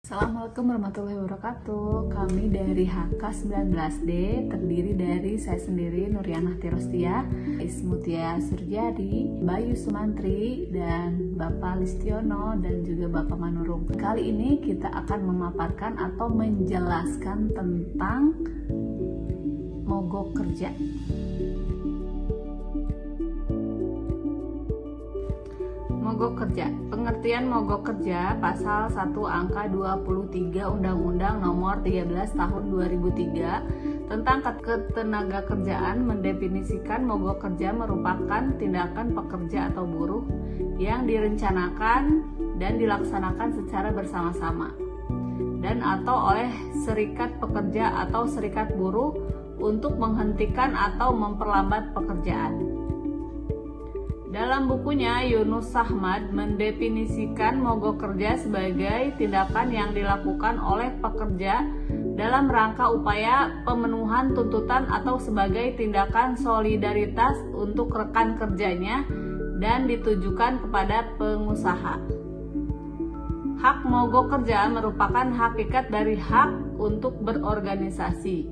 Assalamualaikum warahmatullahi wabarakatuh. Kami dari HK19D terdiri dari saya sendiri Nurianah Tirostia, Ismutia Surjadi, Bayu Sumantri, dan Bapak Listiono dan juga Bapak Manurung. Kali ini kita akan memaparkan atau menjelaskan tentang mogok kerja. Mogok kerja. Pengertian mogok kerja pasal 1 angka 23 Undang-Undang Nomor 13 Tahun 2003 tentang Ketenagakerjaan mendefinisikan mogok kerja merupakan tindakan pekerja atau buruh yang direncanakan dan dilaksanakan secara bersama-sama dan atau oleh serikat pekerja atau serikat buruh untuk menghentikan atau memperlambat pekerjaan. Dalam bukunya, Yunus Sahmad mendefinisikan mogok kerja sebagai tindakan yang dilakukan oleh pekerja dalam rangka upaya pemenuhan tuntutan atau sebagai tindakan solidaritas untuk rekan kerjanya dan ditujukan kepada pengusaha. Hak mogok kerja merupakan hakikat dari hak untuk berorganisasi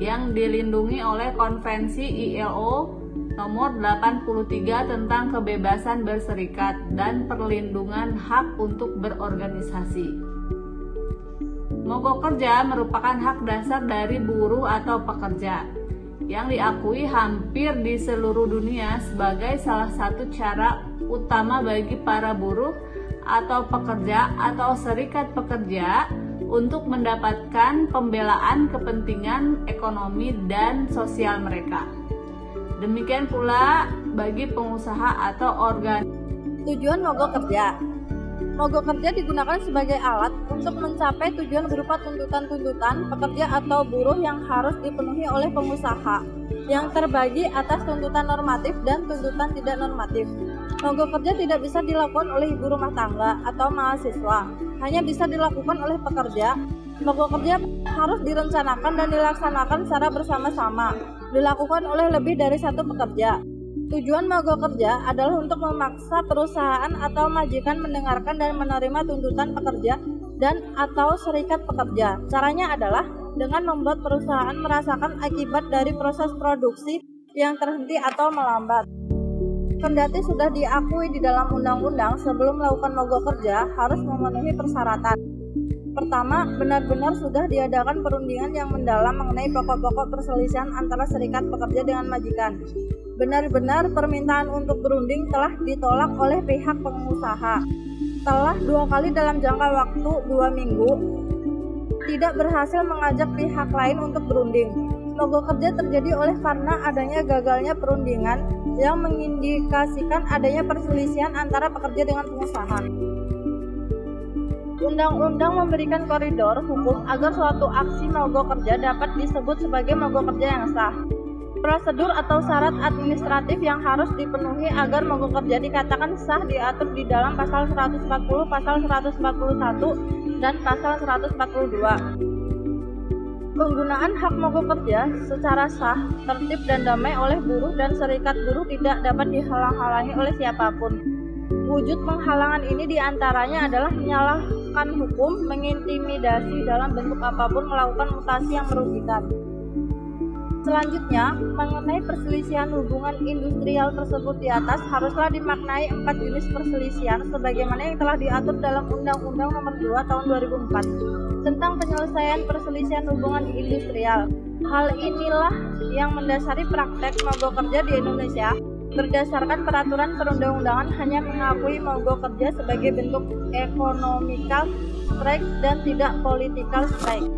yang dilindungi oleh Konvensi ILO Nomor 83 tentang kebebasan berserikat dan perlindungan hak untuk berorganisasi. Mogok kerja merupakan hak dasar dari buruh atau pekerja yang diakui hampir di seluruh dunia sebagai salah satu cara utama bagi para buruh atau pekerja atau serikat pekerja untuk mendapatkan pembelaan kepentingan ekonomi dan sosial mereka. Demikian pula bagi pengusaha atau organ. Tujuan mogok kerja. Mogok kerja digunakan sebagai alat untuk mencapai tujuan berupa tuntutan-tuntutan pekerja atau buruh yang harus dipenuhi oleh pengusaha yang terbagi atas tuntutan normatif dan tuntutan tidak normatif. Mogok kerja tidak bisa dilakukan oleh ibu rumah tangga atau mahasiswa, hanya bisa dilakukan oleh pekerja. Mogok kerja harus direncanakan dan dilaksanakan secara bersama-sama, dilakukan oleh lebih dari satu pekerja. Tujuan mogok kerja adalah untuk memaksa perusahaan atau majikan mendengarkan dan menerima tuntutan pekerja dan atau serikat pekerja. Caranya adalah dengan membuat perusahaan merasakan akibat dari proses produksi yang terhenti atau melambat. Kendati sudah diakui di dalam undang-undang, sebelum melakukan mogok kerja harus memenuhi persyaratan. Pertama, benar-benar sudah diadakan perundingan yang mendalam mengenai pokok-pokok perselisihan antara serikat pekerja dengan majikan. Benar-benar permintaan untuk berunding telah ditolak oleh pihak pengusaha. Telah 2 kali dalam jangka waktu 2 minggu, tidak berhasil mengajak pihak lain untuk berunding. Mogok kerja terjadi oleh karena adanya gagalnya perundingan yang mengindikasikan adanya perselisihan antara pekerja dengan pengusaha. Undang-undang memberikan koridor hukum agar suatu aksi mogok kerja dapat disebut sebagai mogok kerja yang sah. Prosedur atau syarat administratif yang harus dipenuhi agar mogok kerja dikatakan sah diatur di dalam pasal 140, pasal 141, dan pasal 142. Penggunaan hak mogok kerja secara sah, tertib, dan damai oleh buruh dan serikat buruh tidak dapat dihalang-halangi oleh siapapun. Wujud penghalangan ini diantaranya adalah menyalahkan hukum, mengintimidasi dalam bentuk apapun, melakukan mutasi yang merugikan. Selanjutnya, mengenai perselisihan hubungan industrial tersebut di atas haruslah dimaknai 4 jenis perselisihan sebagaimana yang telah diatur dalam Undang-Undang Nomor 2 Tahun 2004 tentang penyelesaian perselisihan hubungan industrial. Hal inilah yang mendasari praktek mogok kerja di Indonesia. Berdasarkan peraturan perundang-undangan hanya mengakui mogok kerja sebagai bentuk economical strike dan tidak political strike.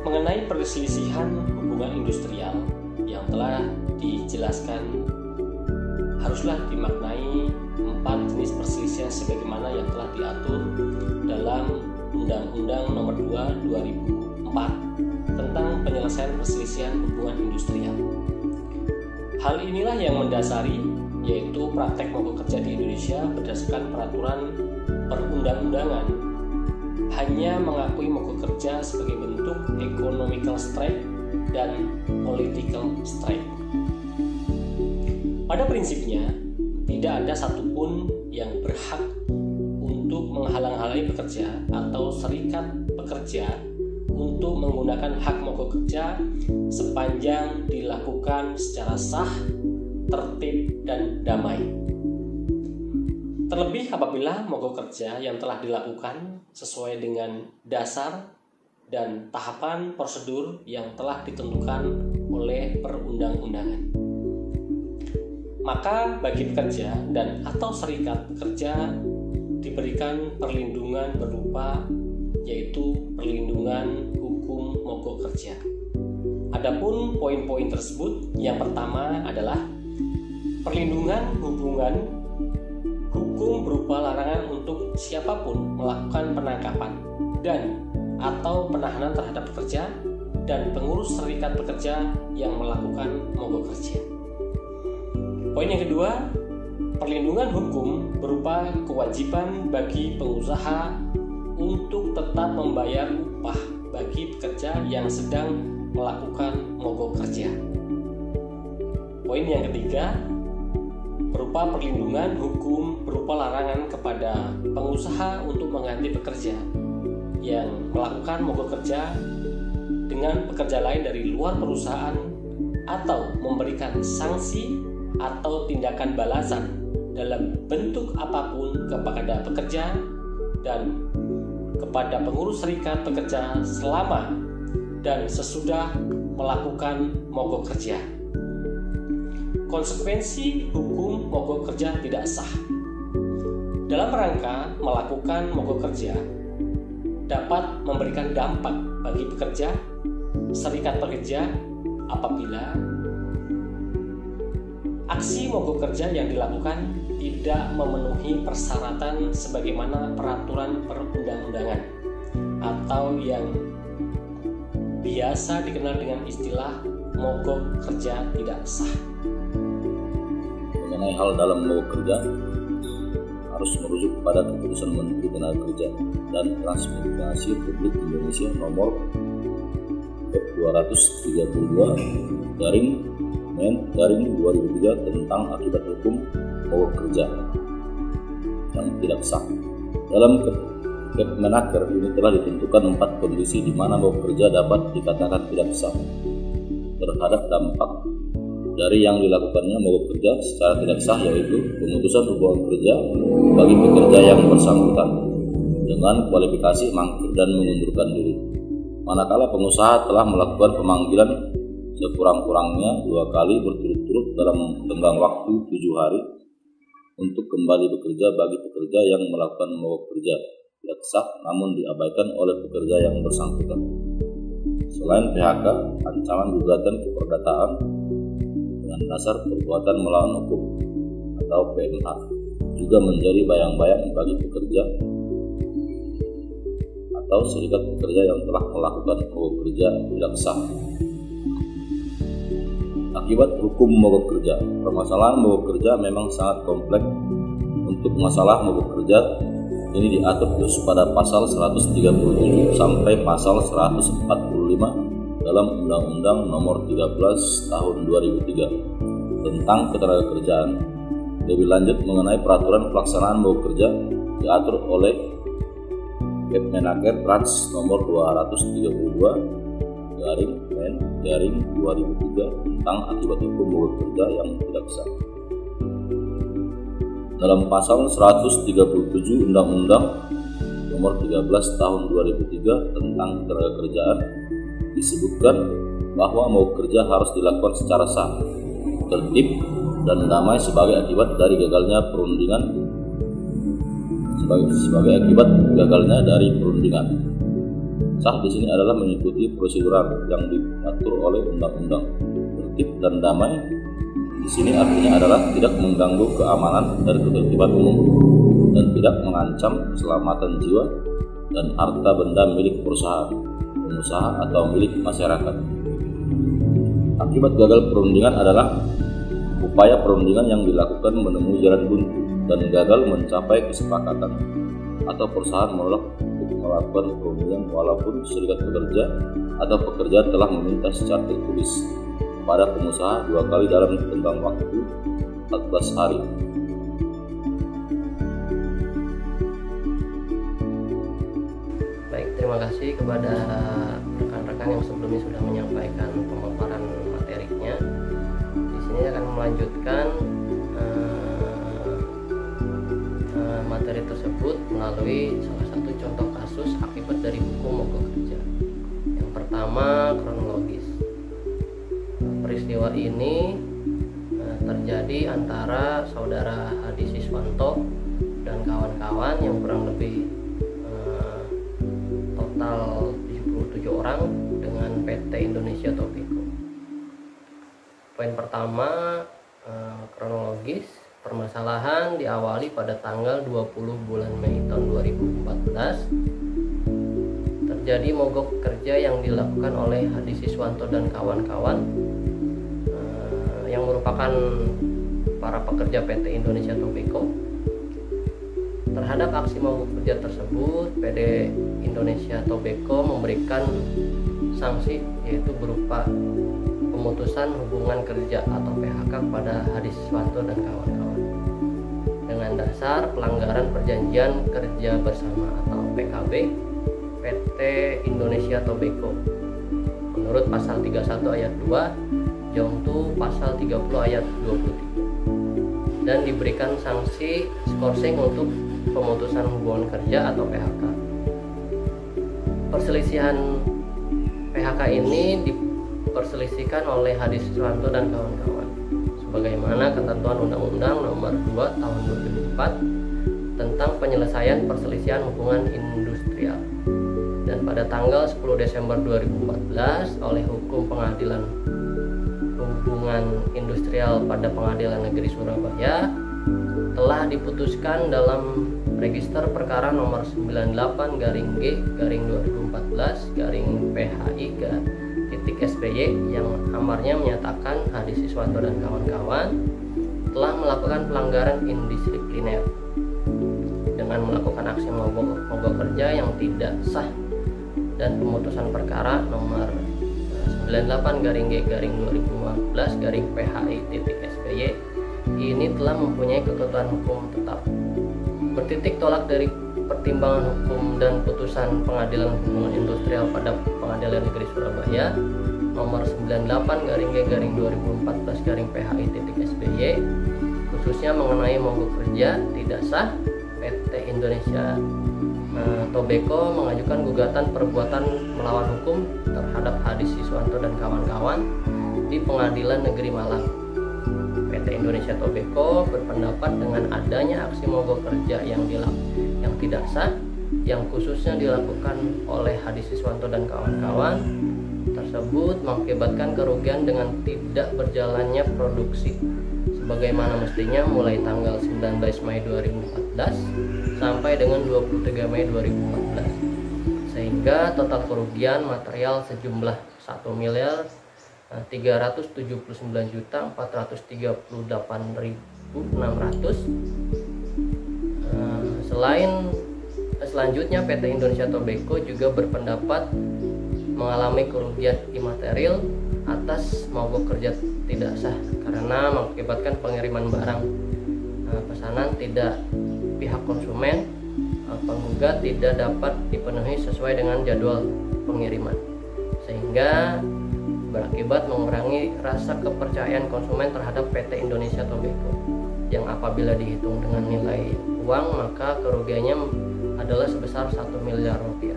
Mengenai perselisihan hubungan industrial yang telah dijelaskan, haruslah dimaknai 4 jenis perselisihan sebagaimana yang telah diatur dalam Undang-Undang Nomor 2 2004 tentang penyelesaian perselisihan hubungan industrial. Hal inilah yang mendasari yaitu praktek mogok kerja di Indonesia berdasarkan peraturan perundang-undangan hanya mengakui mogok kerja sebagai bentuk economical strike dan political strike. Pada prinsipnya, tidak ada satupun yang berhak untuk untuk menghalang-halangi pekerja atau serikat pekerja untuk menggunakan hak mogok kerja sepanjang dilakukan secara sah, tertib, dan damai. Terlebih apabila mogok kerja yang telah dilakukan sesuai dengan dasar dan tahapan prosedur yang telah ditentukan oleh perundang-undangan. Maka bagi pekerja dan atau serikat pekerja diberikan perlindungan berupa yaitu perlindungan hukum mogok kerja. Adapun poin-poin tersebut, yang pertama adalah perlindungan hukum berupa larangan untuk siapapun melakukan penangkapan dan atau penahanan terhadap pekerja dan pengurus serikat pekerja yang melakukan mogok kerja. Poin yang kedua, perlindungan hukum berupa kewajiban bagi pengusaha untuk tetap membayar upah bagi pekerja yang sedang melakukan mogok kerja. Poin yang ketiga, berupa perlindungan hukum berupa larangan kepada pengusaha untuk mengganti pekerja yang melakukan mogok kerja dengan pekerja lain dari luar perusahaan atau memberikan sanksi atau tindakan balasan dalam bentuk apapun kepada pekerja dan kepada pengurus serikat pekerja selama dan sesudah melakukan mogok kerja. Konsekuensi hukum mogok kerja tidak sah. Dalam rangka melakukan mogok kerja dapat memberikan dampak bagi pekerja, serikat pekerja apabila aksi mogok kerja yang dilakukan tidak memenuhi persyaratan sebagaimana peraturan perundang-undangan atau yang biasa dikenal dengan istilah mogok kerja tidak sah. Mengenai hal dalam mogok kerja harus merujuk pada keputusan Menteri Tenaga Kerja dan Transmigrasi Republik Indonesia nomor 232/2003 tentang akibat hukum mogok kerja yang tidak sah. Dalam Kepmenaker ini telah ditentukan 4 kondisi di mana mogok kerja dapat dikatakan tidak sah terhadap dampak dari yang dilakukannya mogok kerja secara tidak sah, yaitu pemutusan hubungan kerja bagi pekerja yang bersangkutan dengan kualifikasi mangkir dan mengundurkan diri, manakala pengusaha telah melakukan pemanggilan sekurang-kurangnya 2 kali berturut-turut dalam tenggang waktu 7 hari untuk kembali bekerja bagi pekerja yang melakukan mogok kerja tidak sah namun diabaikan oleh pekerja yang bersangkutan. Selain PHK, ancaman gugatan keperdataan dengan dasar perbuatan melawan hukum atau PMH juga menjadi bayang-bayang bagi pekerja atau serikat pekerja yang telah melakukan mogok kerja tidak sah. Akibat hukum mogok kerja. Permasalahan mogok kerja memang sangat kompleks. Untuk masalah mogok kerja ini diatur khusus pada pasal 137 sampai pasal 145 dalam Undang-Undang Nomor 13 Tahun 2003 tentang Ketenagakerjaan. Lebih lanjut mengenai peraturan pelaksanaan mogok kerja diatur oleh Kepmenaker Trans Nomor 232/2003 tentang akibat hukum mogok kerja yang tidak sah. Dalam pasal 137 Undang-Undang Nomor 13 Tahun 2003 tentang Ketenagakerjaan disebutkan bahwa mogok kerja harus dilakukan secara sah, tertib, dan damai sebagai akibat dari gagalnya perundingan. Sebagai akibat gagalnya dari perundingan. Sah di sini adalah mengikuti prosedural yang diatur oleh undang-undang. Tertib dan damai di sini artinya adalah tidak mengganggu keamanan dan ketertiban umum dan tidak mengancam keselamatan jiwa dan harta benda milik perusahaan, pengusaha atau milik masyarakat. Akibat gagal perundingan adalah upaya perundingan yang dilakukan menemui jalan buntu dan gagal mencapai kesepakatan atau perusahaan menolak untuk melakukan perundingan walaupun serikat pekerja atau pekerja telah meminta secara tertulis pada pengusaha 2 kali dalam tenggang waktu 14 hari. Baik, terima kasih kepada rekan-rekan yang sebelumnya sudah menyampaikan pemaparan materinya. Di sini akan melanjutkan materi tersebut melalui salah satu contoh kasus akibat dari hukum mogok kerja. Yang pertama, kronologis. Peristiwa ini terjadi antara saudara Hadi Siswanto dan kawan-kawan yang kurang lebih total 77 orang dengan PT Indonesia Tobacco. Poin pertama, kronologis. Permasalahan diawali pada tanggal 20 bulan Mei tahun 2014. Terjadi mogok kerja yang dilakukan oleh Hadi Siswanto dan kawan-kawan yang merupakan para pekerja PT Indonesia Tobacco. Terhadap aksi mogok kerja tersebut, PT Indonesia Tobacco memberikan sanksi, yaitu berupa pemutusan hubungan kerja atau PHK kepada Hadi Siswanto dan kawan-kawan dengan dasar pelanggaran perjanjian kerja bersama atau PKB PT Indonesia Tobacco menurut pasal 31 ayat 2 Jongtu pasal 30 ayat 23, dan diberikan sanksi skorsing untuk pemutusan hubungan kerja atau PHK. Perselisihan PHK ini diperselisihkan oleh Hadi Siswanto dan kawan-kawan sebagaimana ketentuan Undang-Undang Nomor 2 Tahun 2004 tentang penyelesaian perselisihan hubungan industrial, dan pada tanggal 10 Desember 2014 oleh Hukum Pengadilan Hubungan Industrial pada Pengadilan Negeri Surabaya telah diputuskan dalam Register Perkara Nomor 98-G/2014-PHI-SBY yang amarnya menyatakan Hadi Siswanto dan kawan-kawan telah melakukan pelanggaran indisipliner dengan melakukan aksi mogok kerja yang tidak sah, dan pemutusan perkara nomor 98-G/2015-PHI-SBY ini telah mempunyai kekuatan hukum tetap. Bertitik tolak dari pertimbangan hukum dan putusan Pengadilan Hubungan Industrial pada Pengadilan Negeri Surabaya nomor 98-G/2014-PHI-SBY khususnya mengenai mogok kerja tidak sah, PT Indonesia Tobacco mengajukan gugatan perbuatan melawan hukum terhadap Hadi Siswanto dan kawan-kawan di Pengadilan Negeri Malang. PT Indonesia Tobacco berpendapat dengan adanya aksi mogok kerja yang tidak sah yang khususnya dilakukan oleh Hadi Siswanto dan kawan-kawan tersebut mengakibatkan kerugian dengan tidak berjalannya produksi sebagaimana mestinya mulai tanggal 19 Mei 2014 sampai dengan 23 Mei 2014, sehingga total kerugian material sejumlah 1.379.438.600. Selanjutnya PT Indonesia Tobacco juga berpendapat mengalami kerugian imaterial atas mogok kerja tidak sah karena mengakibatkan pengiriman barang pesanan tidak pihak konsumen penggugat tidak dapat dipenuhi sesuai dengan jadwal pengiriman, sehingga berakibat mengurangi rasa kepercayaan konsumen terhadap PT Indonesia Tobacco yang apabila dihitung dengan nilai uang maka kerugiannya adalah sebesar 1 miliar rupiah.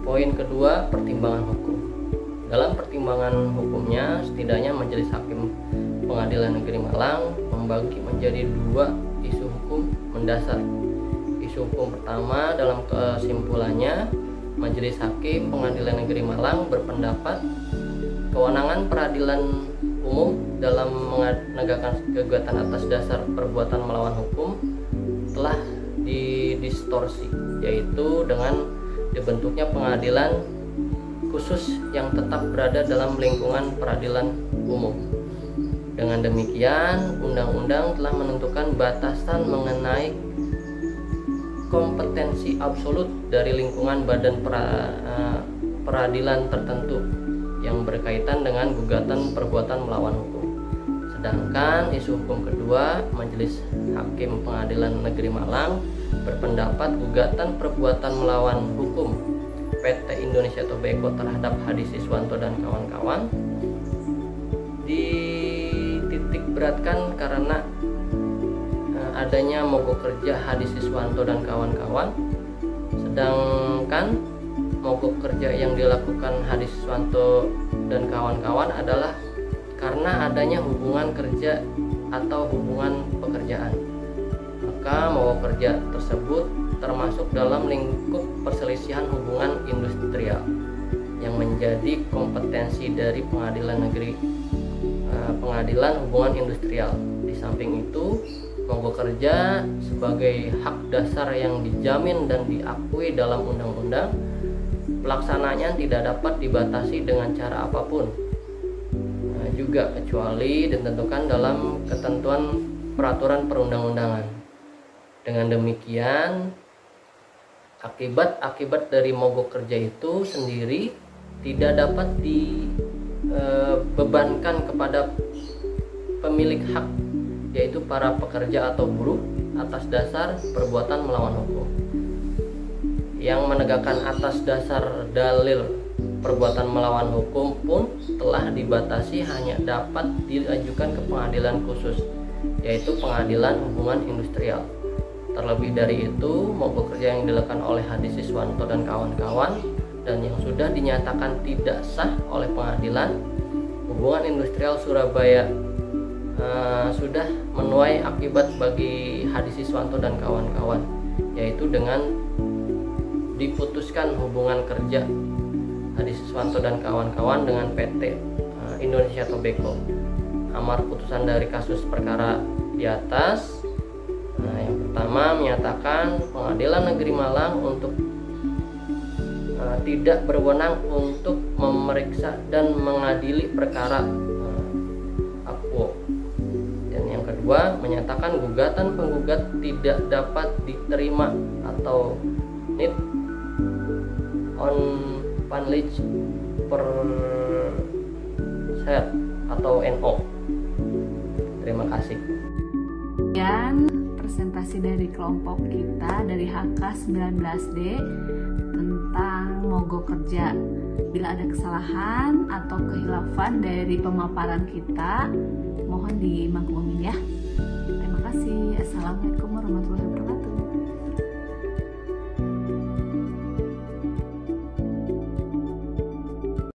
Poin kedua, pertimbangan hukum. Dalam pertimbangan hukumnya, setidaknya Majelis Hakim Pengadilan Negeri Malang membagi menjadi dua isu hukum mendasar. Isu hukum pertama, dalam kesimpulannya, Majelis Hakim Pengadilan Negeri Malang berpendapat kewenangan peradilan umum dalam menegakkan gugatan atas dasar perbuatan melawan hukum telah didistorsi, yaitu dengan dibentuknya pengadilan khusus yang tetap berada dalam lingkungan peradilan umum. Dengan demikian, undang-undang telah menentukan batasan mengenai kompetensi absolut dari lingkungan badan peradilan tertentu yang berkaitan dengan gugatan perbuatan melawan hukum. Sedangkan isu hukum kedua, Majelis Hakim Pengadilan Negeri Malang berpendapat gugatan perbuatan melawan hukum PT Indonesia Tobacco terhadap Hadi Siswanto dan kawan-kawan dititik beratkan karena adanya mogok kerja Hadi Siswanto dan kawan-kawan, sedangkan mogok kerja yang dilakukan Hadi Siswanto dan kawan-kawan adalah karena adanya hubungan kerja atau hubungan pekerjaan. Maka mogok kerja tersebut termasuk dalam lingkup perselisihan hubungan industrial yang menjadi kompetensi dari Pengadilan Negeri Pengadilan Hubungan Industrial. Di samping itu, mogok kerja sebagai hak dasar yang dijamin dan diakui dalam undang-undang, pelaksananya tidak dapat dibatasi dengan cara apapun, juga kecuali ditentukan dalam ketentuan peraturan perundang-undangan. Dengan demikian, akibat dari mogok kerja itu sendiri tidak dapat dibebankan kepada pemilik hak, yaitu para pekerja atau buruh, atas dasar perbuatan melawan hukum. Yang menegakkan atas dasar dalil perbuatan melawan hukum pun telah dibatasi hanya dapat diajukan ke pengadilan khusus, yaitu Pengadilan Hubungan Industrial. Terlebih dari itu, mogok kerja yang dilakukan oleh Hadi Siswanto dan kawan-kawan dan yang sudah dinyatakan tidak sah oleh Pengadilan Hubungan Industrial Surabaya sudah menuai akibat bagi Hadi Siswanto dan kawan-kawan, yaitu dengan diputuskan hubungan kerja Hadi Siswanto dan kawan-kawan dengan PT Indonesia Tobacco. Amar putusan dari kasus perkara di atas, yang pertama menyatakan Pengadilan Negeri Malang untuk tidak berwenang untuk memeriksa dan mengadili perkara Aquo. Dan yang kedua menyatakan gugatan penggugat tidak dapat diterima atau need on panlich per set atau NO. Terima kasih. Dan presentasi dari kelompok kita dari HK19D tentang mogok kerja. Bila ada kesalahan atau kehilafan dari pemaparan kita, mohon dimaklumin ya. Terima kasih. Assalamualaikum warahmatullahi wabarakatuh.